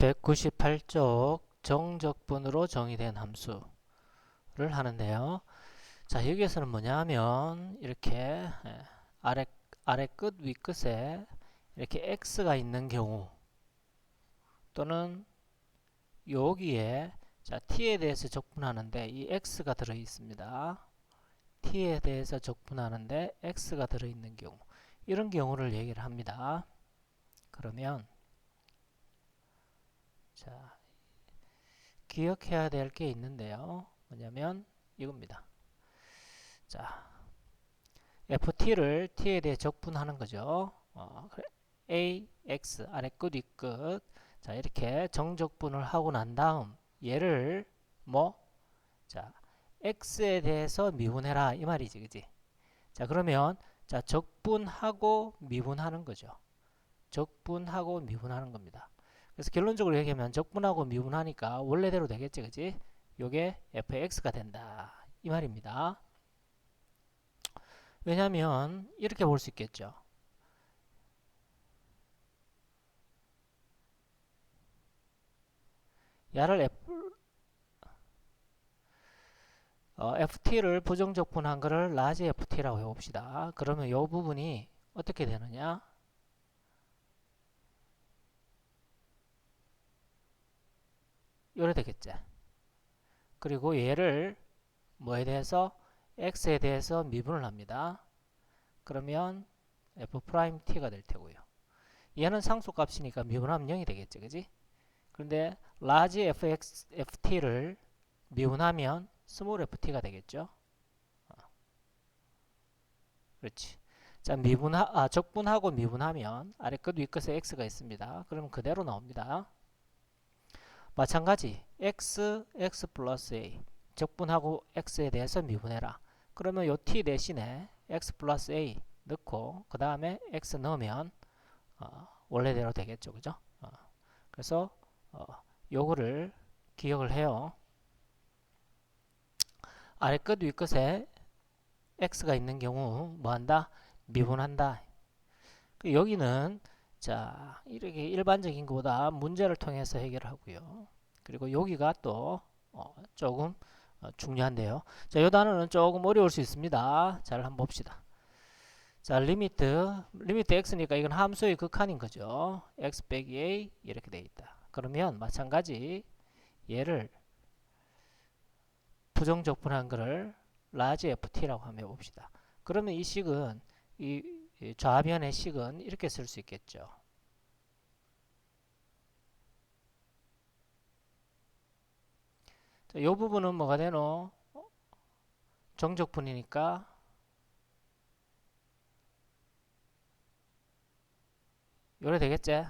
198쪽 정적분으로 정의된 함수를 하는데요. 자, 여기에서는 뭐냐 하면 이렇게 아래 끝 위 끝에 이렇게 x가 있는 경우 또는 여기에 자, t에 대해서 적분하는데 이 x가 들어 있습니다. t에 대해서 적분하는데 x가 들어 있는 경우, 이런 경우를 얘기를 합니다. 그러면 자, 기억해야 될 게 있는데요. 뭐냐면 이겁니다. 자, ft를 t에 대해 적분하는 거죠. a, x, 아래 끝, 위 끝. 자, 이렇게 정적분을 하고 난 다음 얘를 자, x에 대해서 미분해라 이 말이지, 그지? 자, 그러면 자, 적분하고 미분하는 거죠. 적분하고 미분하는 겁니다. 그래서 결론적으로 얘기하면 적분하고 미분하니까 원래대로 되겠지, 그지? 요게 fx가 된다 이 말입니다. 왜냐하면 이렇게 볼 수 있겠죠. 야를 ft를 부정적분한 거를 라지 ft라고 해봅시다. 그러면 이 부분이 어떻게 되느냐? 요래 되겠지. 그리고 얘를 뭐에 대해서? x에 대해서 미분을 합니다. 그러면 f't가 될 테고요. 얘는 상수값이니까 미분하면 0이 되겠지, 그지? 그런데 large ft를 미분하면 small ft가 되겠죠. 그렇지. 자, 적분하고 미분하면 아래 끝 위 끝에 x가 있습니다. 그러면 그대로 나옵니다. 마찬가지 x 플러스 a 적분하고 x에 대해서 미분해라. 그러면 요 t 대신에 x 플러스 a 넣고 그 다음에 x 넣으면 원래대로 되겠죠, 그죠? 그래서 요거를 기억을 해요. 아래 끝 위 끝에 x가 있는 경우 뭐한다? 미분한다. 여기는 자, 이렇게 일반적인 것보다 문제를 통해서 해결하고요. 그리고 여기가 또 조금 중요한데요. 자, 이 단어는 조금 어려울 수 있습니다. 잘 한번 봅시다. 자, 리미트 x니까 이건 함수의 극한인 거죠. x 빼기 a 이렇게 돼 있다. 그러면 마찬가지 얘를 부정적분한 거를 라지 ft라고 한번 해봅시다. 그러면 이 식은 이 좌변의 식은 이렇게 쓸 수 있겠죠. 이 부분은 뭐가 되노? 정적분이니까 요래 되겠지?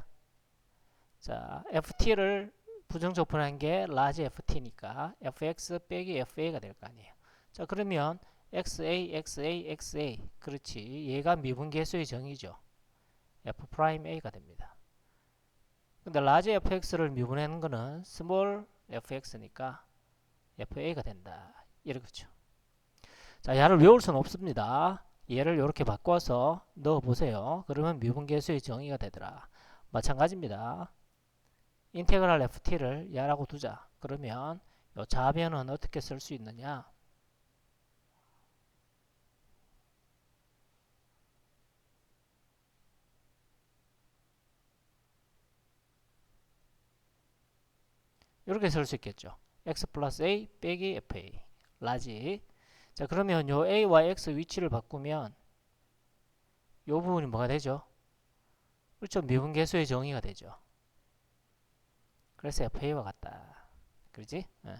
자, ft를 부정적분한 게 large ft니까 fx 빼기 fa가 될 거 아니에요. 자, 그러면 xa 그렇지. 얘가 미분계수의 정의죠. f'a가 됩니다. 근데 large fx를 미분하는 거는 small fx니까 fa가 된다. 이렇죠. 자, 얘를 외울 수는 없습니다. 얘를 이렇게 바꿔서 넣어보세요. 그러면 미분계수의 정의가 되더라. 마찬가지입니다. 인테그랄 ft를 야라고 두자. 그러면 이 좌변은 어떻게 쓸 수 있느냐? 이렇게 쓸 수 있겠죠. x 플러스 a 빼기 fa 라지. 자, 그러면 요 a와 x 위치를 바꾸면 요 부분이 뭐가 되죠? 그렇죠. 미분계수의 정의가 되죠. 그래서 fa와 같다. 그러지? 네.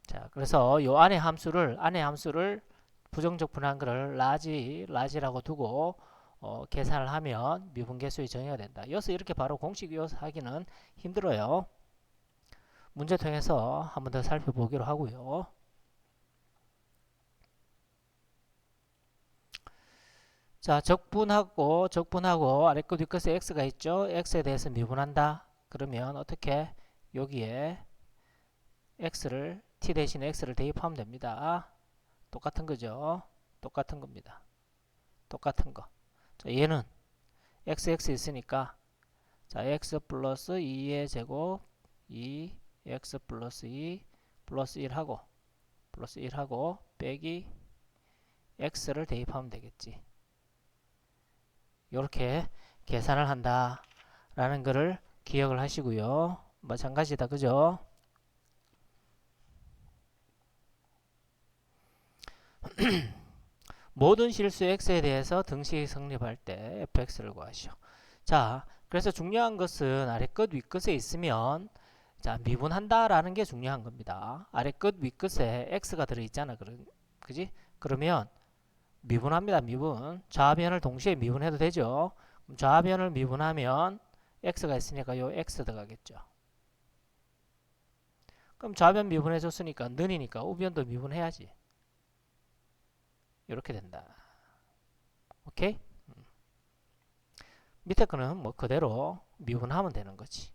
자, 그래서 요 안에 함수를 부정적분한 거를 라지라고 두고 계산을 하면 미분계수의 정의가 된다. 여기서 이렇게 바로 공식 이어서 하기는 힘들어요. 문제 통해서 한 번 더 살펴보기로 하고요. 자, 적분하고 아래 끝 윗끝에 x가 있죠. x에 대해서 미분한다. 그러면 어떻게 여기에 x를 t 대신에 x를 대입하면 됩니다. 똑같은 거죠. 똑같은 겁니다. 똑같은 거. 자, 얘는 xx 있으니까 자, x 플러스 2의 제곱 2 x 플러스 2 플러스 1하고 빼기 x를 대입하면 되겠지. 이렇게 계산을 한다 라는 거를 기억을 하시고요. 마찬가지다, 그죠? 모든 실수 x에 대해서 등식이 성립할 때 fx를 구하시오. 자, 그래서 중요한 것은 아래 끝 윗끝에 있으면 자, 미분한다 라는 게 중요한 겁니다. 아래 끝 윗끝에 x가 들어있잖아. 그지? 그러면 미분합니다. 미분. 좌변을 동시에 미분해도 되죠. 좌변을 미분하면 x가 있으니까 요 x 들어가겠죠. 그럼 좌변 미분해줬으니까 는이니까 우변도 미분해야지. 이렇게 된다. 오케이? 밑에 거는 뭐 그대로 미분하면 되는 거지.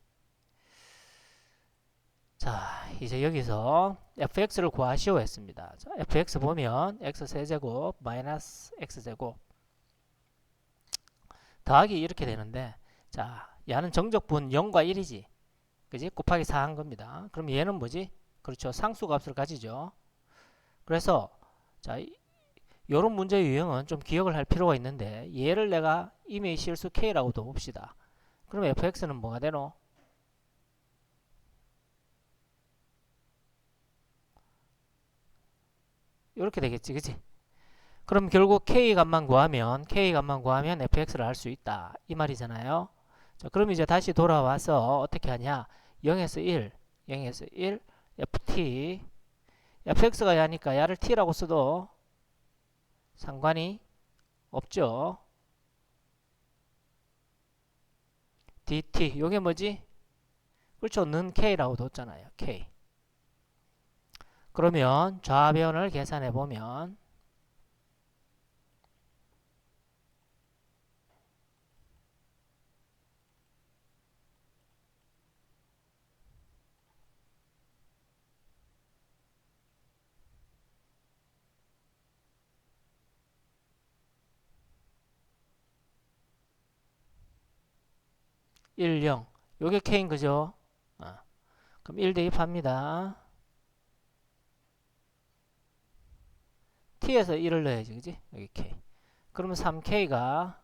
자, 이제 여기서 fx를 구하시오 했습니다. 자, fx 보면 x세제곱 마이너스 x제곱 더하기 이렇게 되는데, 자, 얘는 정적분 0과 1이지. 그지? 곱하기 4 한 겁니다. 그럼 얘는 뭐지? 그렇죠. 상수값을 가지죠. 그래서 자, 요런 문제 유형은 좀 기억을 할 필요가 있는데, 얘를 내가 임의 실수 k라고 둬봅시다. 그럼 fx는 뭐가 되노? 이렇게 되겠지, 그치? 그럼 결국 k값만 구하면 fx를 할 수 있다 이 말이잖아요. 자, 그럼 이제 다시 돌아와서 어떻게 하냐? 0에서 1 ft fx가 야니까 야를 t라고 써도 상관이 없죠. dt 요게 뭐지? 그렇죠. 는 k라고 뒀잖아요. k. 그러면 좌변을 계산해 보면 1, 0. 요게 k인 거죠. 그럼 1 대입합니다. t에서 1을 넣어야지, 그지? 여기 k. 그러면 3k가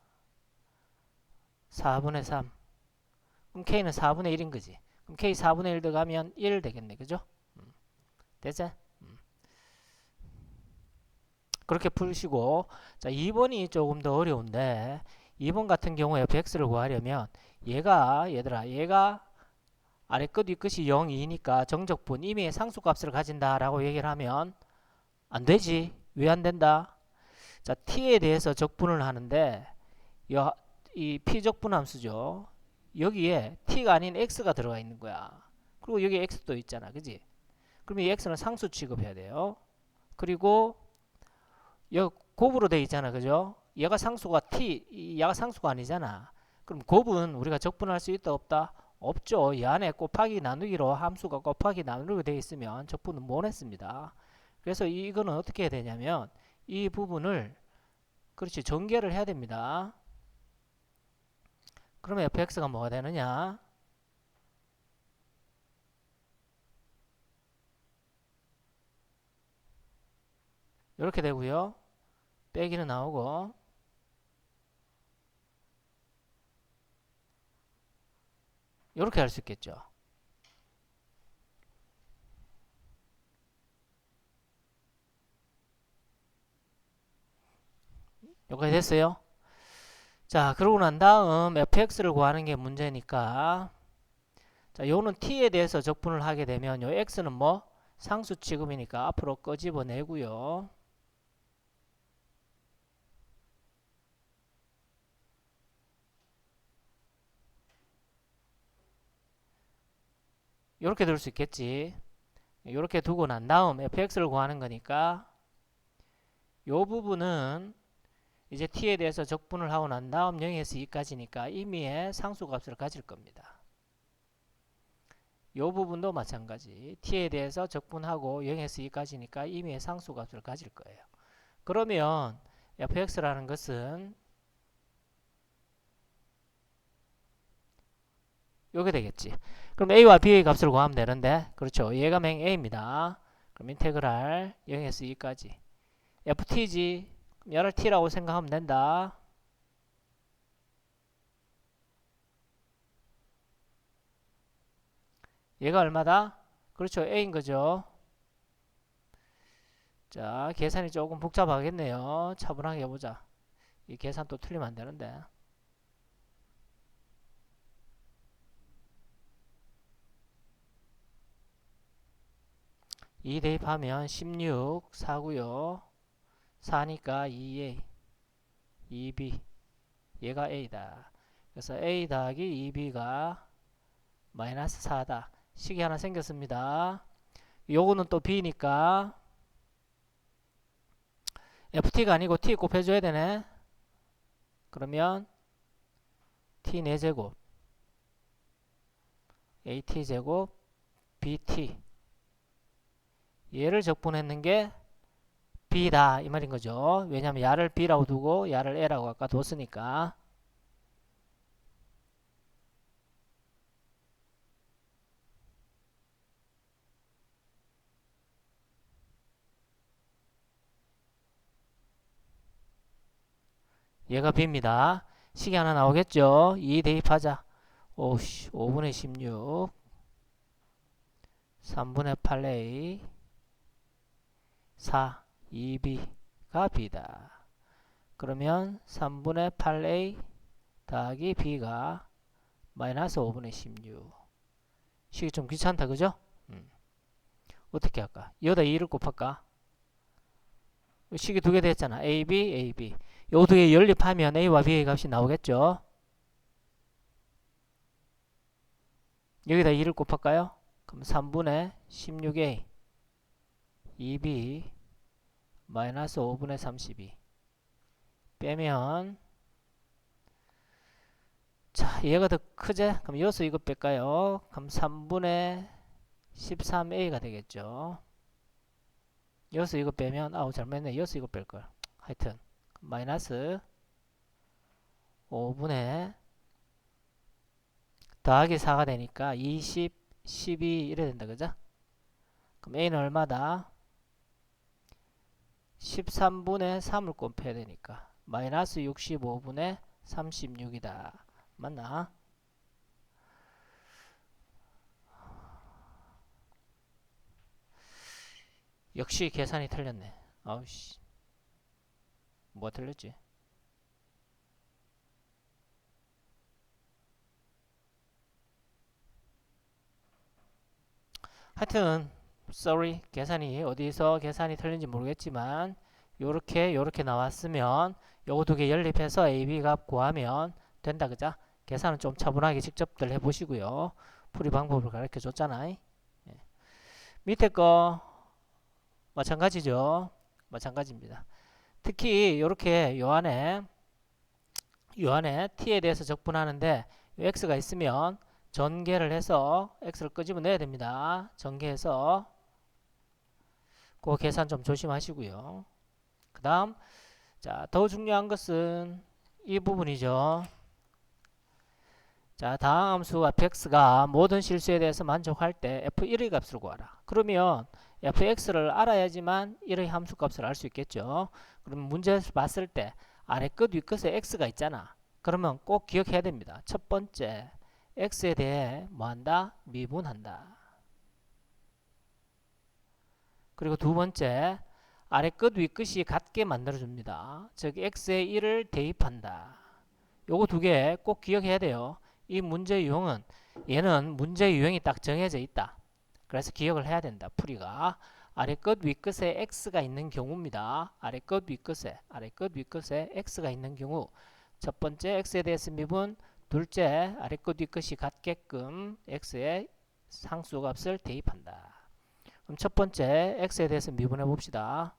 4분의 3. 그럼 k는 4분의 1인 거지. 그럼 k 4분의 1 들어가면 1 되겠네, 그죠? 됐지? 그렇게 풀시고, 자, 2번이 조금 더 어려운데, 2번 같은 경우에 fx를 구하려면 얘가 아래 끝 윗끝이 0, 2니까 정적분 임의의 상수값을 가진다라고 얘기를 하면 안 되지. 왜 안 된다? 자, t에 대해서 적분을 하는데 이 p적분 함수죠. 여기에 t가 아닌 x가 들어가 있는 거야. 그리고 여기 x도 있잖아, 그지? 그러면 이 x는 상수 취급해야 돼요. 그리고 여기 곱으로 돼 있잖아, 그죠? 얘가 상수가 얘가 상수가 아니잖아. 그럼 곱은 우리가 적분할 수 있다 없다? 없죠. 이 안에 곱하기 나누기로 함수가 곱하기 나누기로 되어 있으면 적분은 못 했습니다. 그래서 이거는 어떻게 해야 되냐면 이 부분을 그렇지 전개를 해야 됩니다. 그러면 fx가 뭐가 되느냐? 이렇게 되고요. 빼기는 나오고 이렇게 할 수 있겠죠. 여기까지 됐어요? 자, 그러고 난 다음 fx를 구하는 게 문제니까 자, 요는 t에 대해서 적분을 하게 되면 요 x는 뭐? 상수 취급이니까 앞으로 끄집어내고요. 이렇게 될 수 있겠지. 이렇게 두고 난 다음 fx를 구하는 거니까 요 부분은 이제 t에 대해서 적분을 하고 난 다음 0에서 2까지니까 임의의 상수값을 가질 겁니다. 요 부분도 마찬가지. t에 대해서 적분하고 0에서 2까지니까 임의의 상수값을 가질 거예요. 그러면 fx라는 것은 요게 되겠지. 그럼 a와 b의 값을 구하면 되는데, 그렇죠. 얘가 맹 a입니다. 그럼 인테그랄 0에서 2까지 ft지. 얘를 t라고 생각하면 된다. 얘가 얼마다? 그렇죠. a인 거죠. 자, 계산이 조금 복잡하겠네요. 차분하게 해보자. 이 계산 또 틀리면 안 되는데. 2 대입하면 16, 4고요. 4니까 2a, 2b. 얘가 a다. 그래서 a 더하기 2b가 마이너스 4다. 식이 하나 생겼습니다. 요거는 또 b니까 ft가 아니고 t 곱해줘야 되네. 그러면 t 4제곱 at제곱 bt, 얘를 적분했는 게 b다 이 말인 거죠. 왜냐면 야를 b라고 두고 야를 a라고 아까 뒀으니까. 얘가 b입니다. 식이 하나 나오겠죠. 2 대입하자. 오씨, 5분의 16 3분의 8a 4 2b가 b다. 그러면 3분의 8a 더하기 b가 마이너스 5분의 16. 식이 좀 귀찮다 그죠? 어떻게 할까? 여기다 2를 곱할까? 식이 두 개 됐잖아. ab, ab. 요 두 개 연립하면 a와 b의 값이 나오겠죠? 여기다 2를 곱할까요? 그럼 3분의 16a 2b 마이너스 5분의 32 빼면, 자, 얘가 더 크지? 그럼 여기서 이거 뺄까요? 그럼 3분의 13a가 되겠죠. 여기서 이거 빼면, 아우 잘못했네. 여기서 이거 뺄걸. 하여튼 마이너스 5분의 더하기 4가 되니까 20, 12 이래 된다 그죠? 그럼 a는 얼마다? 13분의 3을 곱해야 되니까 마이너스 65분의 36이다. 맞나? 역시 계산이 틀렸네. 아우씨, 뭐가 틀렸지? 하여튼 sorry, 계산이 어디서 계산이 틀린지 모르겠지만 요렇게 나왔으면 요거 두 개 연립해서 AB 값 구하면 된다 그죠? 계산은 좀 차분하게 직접들 해보시고요. 풀이 방법을 가르쳐 줬잖아. 예. 밑에 거 마찬가지죠. 마찬가지입니다. 특히 요렇게 요 안에 t에 대해서 적분하는데 x가 있으면 전개를 해서 x를 끄집어내야 됩니다. 전개해서 그 계산 좀 조심하시고요. 그 다음, 자, 더 중요한 것은 이 부분이죠. 자, 다음 함수 fx가 모든 실수에 대해서 만족할 때 f1의 값을 구하라. 그러면 fx를 알아야지만 1의 함수 값을 알 수 있겠죠. 그럼 문제에서 봤을 때 아래 끝 윗끝에 x가 있잖아. 그러면 꼭 기억해야 됩니다. 첫 번째, x에 대해 뭐한다? 미분한다. 그리고 두 번째, 아래 끝 윗끝이 같게 만들어줍니다. 즉 x에 1을 대입한다. 요거 두 개 꼭 기억해야 돼요. 이 문제 유형은, 얘는 문제 유형이 딱 정해져 있다. 그래서 기억을 해야 된다. 풀이가 아래 끝 윗끝에 x가 있는 경우입니다. 아래 끝 윗끝에 x가 있는 경우, 첫 번째 x에 대해서 미분, 둘째 아래 끝 윗끝이 같게끔 x의 상수값을 대입한다. 그럼 첫 번째 x에 대해서 미분해 봅시다.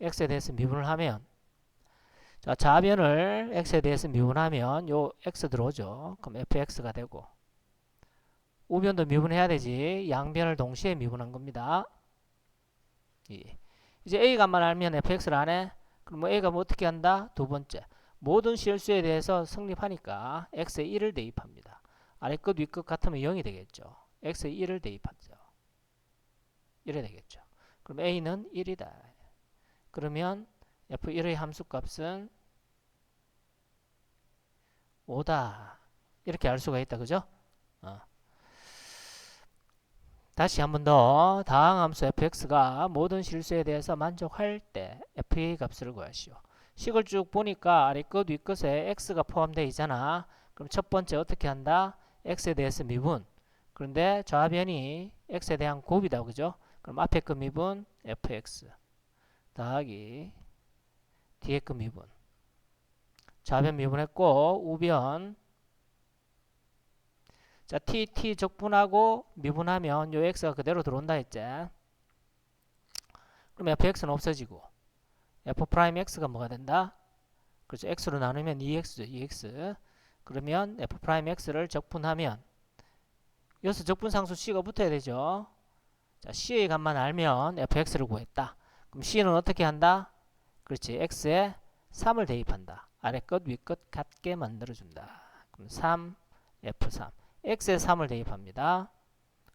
x에 대해서 미분을 하면, 자, 좌변을 x에 대해서 미분하면 요 x 들어오죠. 그럼 fx가 되고, 우변도 미분해야 되지. 양변을 동시에 미분한 겁니다. 예. 이제 a 값만 알면 fx를 안 해. 그럼 뭐 a가 뭐 어떻게 한다? 두 번째, 모든 실수에 대해서 성립하니까 x에 1을 대입합니다. 아래 끝 위 끝 같으면 0이 되겠죠. x에 1을 대입하죠. 이래 되겠죠. 그럼 a는 1이다. 그러면 f1의 함수값은 5다. 이렇게 알 수가 있다. 그죠? 어. 다시 한 번 더. 다항함수 fx가 모든 실수에 대해서 만족할 때 f의 값을 구하시오. 식을 쭉 보니까 아래 끝 위 끝에 x가 포함되어 있잖아. 그럼 첫 번째 어떻게 한다? x에 대해서 미분. 그런데 좌변이 x에 대한 곱이다. 그죠? 그럼 앞에 그 미분 fx 더하기 뒤에 그 미분. 좌변 미분했고 우변 자 t 적분하고 미분하면 요 x가 그대로 들어온다 했지. 그럼 fx는 없어지고 f 프라임 x가 뭐가 된다? 그렇죠. x로 나누면 2x죠. 2x. 그러면 f 프라임 x를 적분하면 여기서 적분상수 c가 붙어야 되죠. 자, c의 값만 알면 fx를 구했다. 그럼 c는 어떻게 한다? 그렇지. x에 3을 대입한다. 아래 끝, 위 끝 같게 만들어준다. 그럼 3, f3. x에 3을 대입합니다.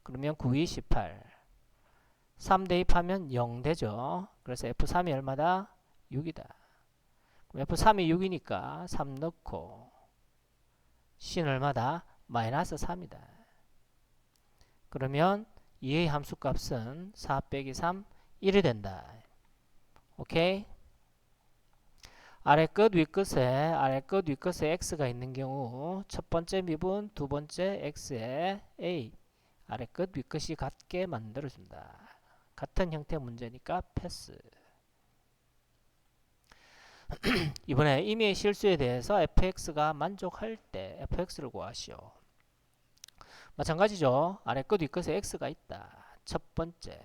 그러면 9, 2, 18. 3 대입하면 0 되죠. 그래서 f3이 얼마다? 6이다. 그럼 f3이 6이니까 3 넣고 c는 얼마다? 마이너스 3이다. 그러면 2의 함수값은 4 빼기 3, 1이 된다. 오케이? 아래 끝, 위 끝에 x가 있는 경우 첫 번째 미분, 두 번째 x에 a 아래 끝, 위 끝이 같게 만들어준다. 같은 형태 문제니까 패스. 이번에 임의의 실수에 대해서 fx가 만족할 때 fx를 구하시오. 마찬가지죠. 아래 끝, 위 끝에 x가 있다. 첫 번째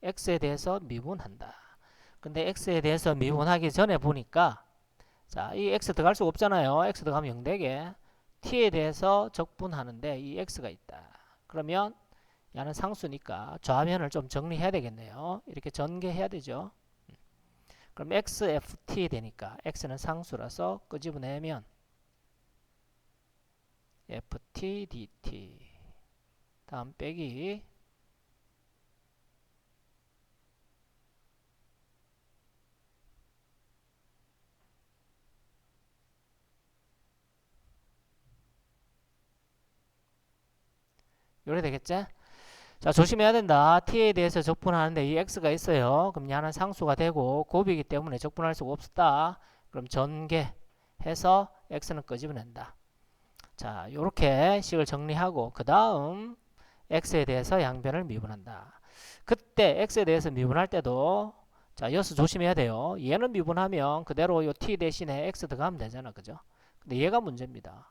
x에 대해서 미분한다. 근데 x에 대해서 미분하기 전에 보니까 자, 이 x 들어갈 수가 없잖아요. x 들어가면 0 되게 t에 대해서 적분하는데 이 x가 있다. 그러면 얘는 상수니까 좌변을 좀 정리해야 되겠네요. 이렇게 전개해야 되죠. 그럼 x, ft 되니까 x는 상수라서 끄집어내면 ft, dt 다음 빼기 요래 되겠지? 자, 조심해야 된다. t에 대해서 적분하는데 이 x가 있어요. 그럼 얘는 상수가 되고 곱이기 때문에 적분할 수가 없다. 그럼 전개해서 x는 끄집어낸다. 자, 요렇게 식을 정리하고 그 다음 x에 대해서 양변을 미분한다. 그때 x에 대해서 미분할 때도 자, 여기서 조심해야 돼요. 얘는 미분하면 그대로 요 t 대신에 x 들어가면 되잖아. 그죠? 근데 얘가 문제입니다.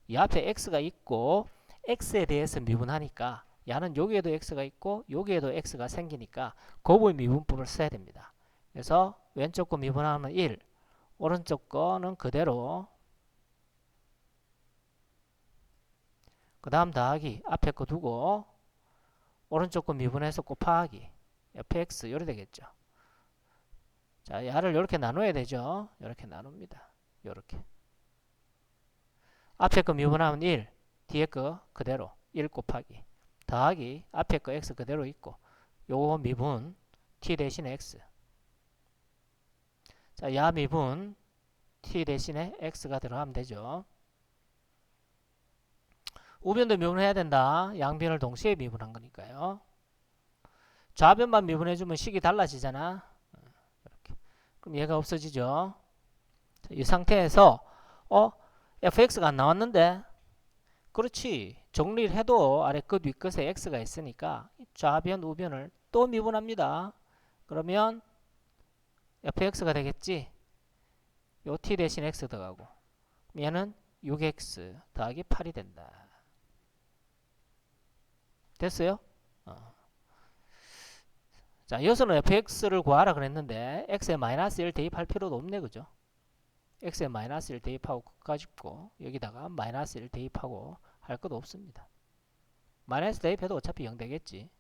이 앞에 x가 있고 x에 대해서 미분하니까 얘는 여기에도 x가 있고 여기에도 x가 생기니까 곱의 미분법을 써야 됩니다. 그래서 왼쪽 거 미분하면 1, 오른쪽 거는 그대로 그 다음 더하기 앞에 거 두고 오른쪽 거 미분해서 곱하기 fx 이렇게 되겠죠. 자, 얘를 이렇게 나눠야 되죠. 이렇게 나눕니다. 이렇게 앞에 거 미분하면 1, 뒤에 거 그대로 1 곱하기 더하기 앞에 거 x 그대로 있고 요거 미분 t 대신에 x. 자, 야 미분 t 대신에 x가 들어가면 되죠. 우변도 미분해야 된다. 양변을 동시에 미분한 거니까요. 좌변만 미분해주면 식이 달라지잖아. 이렇게. 그럼 얘가 없어지죠. 이 상태에서 fx가 안 나왔는데 그렇지. 정리를 해도 아래 끝 윗끝에 x가 있으니까 좌변 우변을 또 미분합니다. 그러면 fx가 되겠지. 요 t 대신 x 들어가고 얘는 6x 더하기 8이 된다. 됐어요? 자, 여기서는 fx를 구하라 그랬는데 x에 마이너스 1 대입할 필요도 없네. 그죠? x에 마이너스 1 대입하고 끝까지 있고 여기다가 마이너스 1 대입하고 할 것도 없습니다. 마이너스 대입해도 어차피 0 되겠지.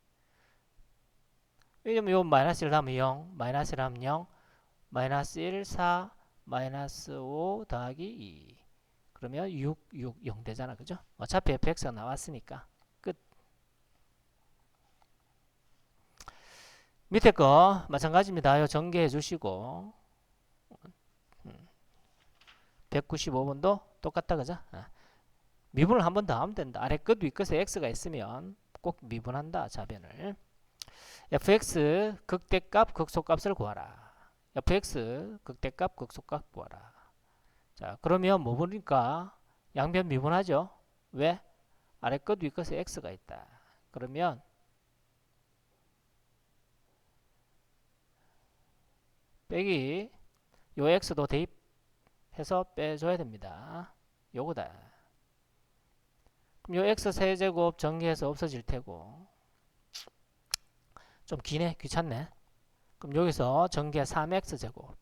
왜냐면 요 마이너스 1 하면 0, 마이너스 1 하면 0, 마이너스 1, 4, 마이너스 5 더하기 2. 그러면 6, 6, 0 되잖아. 그죠? 어차피 fx가 나왔으니까. 끝. 밑에 거 마찬가지입니다. 요 전개해 주시고 195번도 똑같다. 그죠? 미분을 한 번 더 하면 된다. 아래 끝 윗끝에 x가 있으면 꼭 미분한다. 좌변을. fx 극대값 극소값을 구하라. fx 극대값 극소값 구하라. 자, 그러면 뭐 보니까 양변 미분하죠. 왜? 아래 끝 윗끝에 x가 있다. 그러면 빼기 요 x도 대입해서 빼줘야 됩니다. 요거다. 그럼 요 x 세제곱 전개해서 없어질 테고 좀 기네. 귀찮네. 그럼 여기서 전개 3x 제곱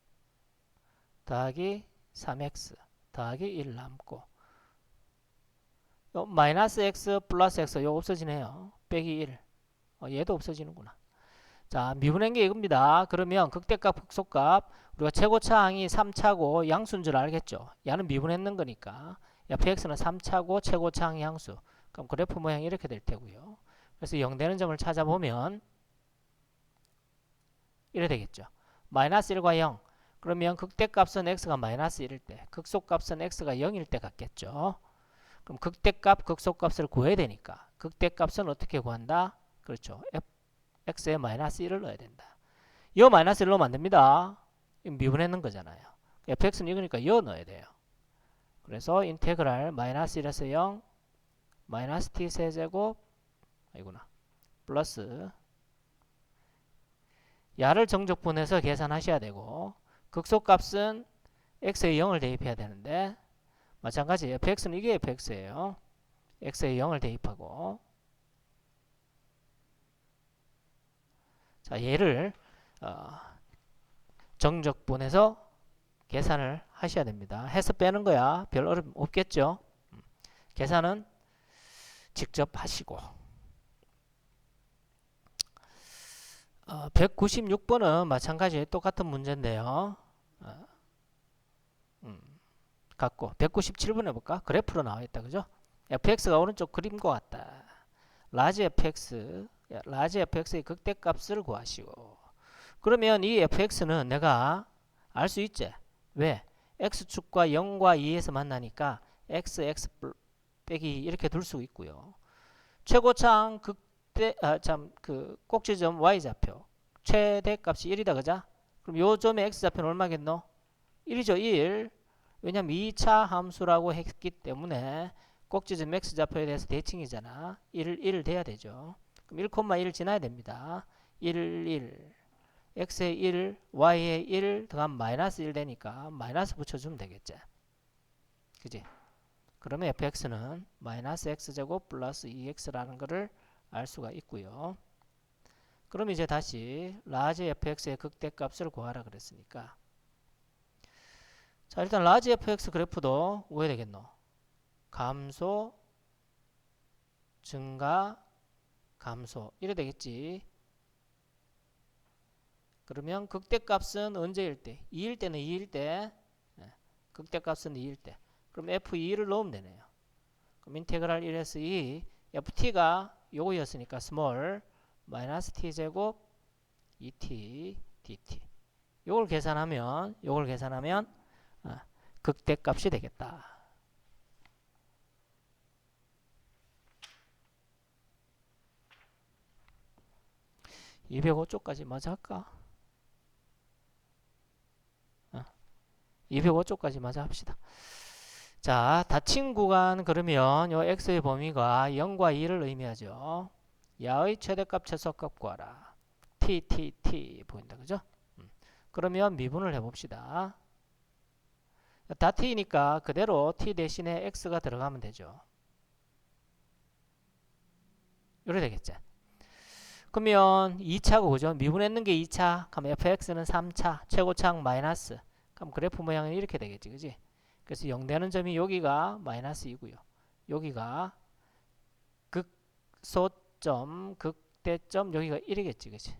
더하기 3x 더하기 1 남고 요 마이너스 x 플러스 x 요 없어지네요. 빼기 1 얘도 없어지는구나. 자, 미분한 게 이겁니다. 그러면 극대값 극소값 우리가 최고차항이 3차고 양수인 줄 알겠죠. 얘는 미분했는 거니까 fx는 3차고 최고차항이 양수. 그럼 그래프 모양이 이렇게 될 테고요. 그래서 0 되는 점을 찾아보면 이래 되겠죠. 마이너스 1과 0. 그러면 극대값은 x가 마이너스 1일 때, 극소값은 x가 0일 때 같겠죠. 그럼 극대값, 극소값을 구해야 되니까 극대값은 어떻게 구한다? 그렇죠. x에 마이너스 1을 넣어야 된다. 여 마이너스 1 넣으면 안 됩니다. 미분했는 거잖아요. fx는 이거니까 여 넣어야 돼요. 그래서 인테그랄 마이너스 1에서 0 마이너스 t 세제곱 아니구나 플러스 야를 정적분해서 계산하셔야 되고 극소값은 x에 0을 대입해야 되는데 마찬가지 fx는 이게 fx예요. x에 0을 대입하고 자 얘를 정적분해서 계산을 하셔야 됩니다. 해서 빼는 거야. 별 어려움 없겠죠. 계산은 직접 하시고 196번은 마찬가지 똑같은 문제인데요. 같고 197번 해볼까? 그래프로 나와있다. 그죠? fx가 오른쪽 그림과 같다. 라지 fx의 극대값을 구하시고 그러면 이 fx는 내가 알 수 있지? 왜? x축과 0과 2에서 만나니까 x 빼기 이렇게 둘 수 있고요. 최고차항 그 꼭지점 y좌표 최대값이 1이다. 그자? 그럼 요 점의 x좌표는 얼마겠노? 1이죠. 1. 왜냐면 2차 함수라고 했기 때문에 꼭지점 x좌표에 대해서 대칭이잖아. 1을 돼야 되죠. 그럼 1,1 지나야 됩니다. 1 x에 1 y에 1 더하면 마이너스 1 되니까 마이너스 붙여주면 되겠지. 그지? 그러면 fx는 마이너스 x제곱 플러스 2x라는 거를 알 수가 있고요. 그럼 이제 다시 라지 fx의 극대값을 구하라 그랬으니까 자 일단 라지 fx 그래프도 왜 되겠노? 감소 증가 감소 이래 되겠지. 그러면 극대값은 언제일 때? 2일 때는 2일 때 극대값은 2일 때 그럼 f2를 넣으면 되네요. 그럼 인테그랄 1에서 2 ft가 요거였으니까 스몰 마이너스 t제곱 2t dt 요걸 계산하면 극대값이 되겠다. 205쪽까지 맞아 할까? 205쪽까지 맞아 합시다. 자, 닫힌 구간 그러면 요 x의 범위가 0과 2를 의미하죠. 야의 최대값 최소값 구하라. t 보인다. 그죠? 그러면 미분을 해봅시다. 다 t니까 그대로 t 대신에 x가 들어가면 되죠. 이래 되겠죠. 그러면 2차고 그죠? 미분했는 게 2차. 그럼 fx는 3차. 최고차항 마이너스. 그럼 그래프 모양은 이렇게 되겠지. 그지? 그래서 0 되는 점이 여기가 마이너스 2고요. 여기가 극소점, 극대점 여기가 1이겠지. 그지?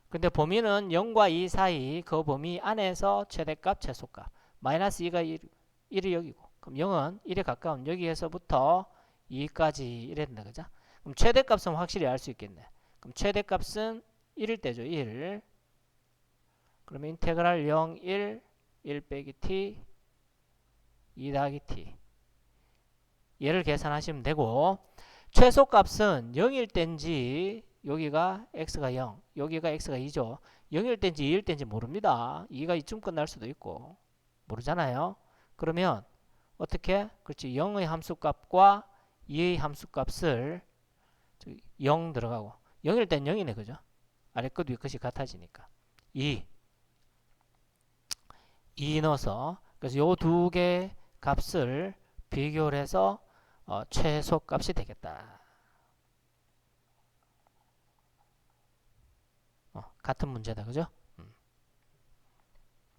근데 범위는 0과 2 사이 그 범위 안에서 최대값, 최소값. 마이너스 2가 1이 여기고 그럼 0은 1에 가까운 여기에서부터 2까지 이래야 된다. 그죠? 그럼 최대값은 확실히 알 수 있겠네. 그럼 최대값은 1일 때죠. 1. 그러면 인테그랄 0, 1, 1 빼기 t, 2 더하기 t. 얘를 계산하시면 되고 최소값은 0일 땐지 여기가 x가 0, 여기가 x가 2죠. 0일 땐지 2일 땐지 모릅니다. 2가 이쯤 끝날 수도 있고 모르잖아요. 그러면 어떻게? 그렇지. 0의 함수값과 2의 함수값을 0 들어가고 0일 땐 0이네. 그죠? 아래 끝 위 끝이 같아지니까 2 넣어서 그래서 요 두 개 값을 비교를 해서 최소값이 되겠다. 같은 문제다. 그죠?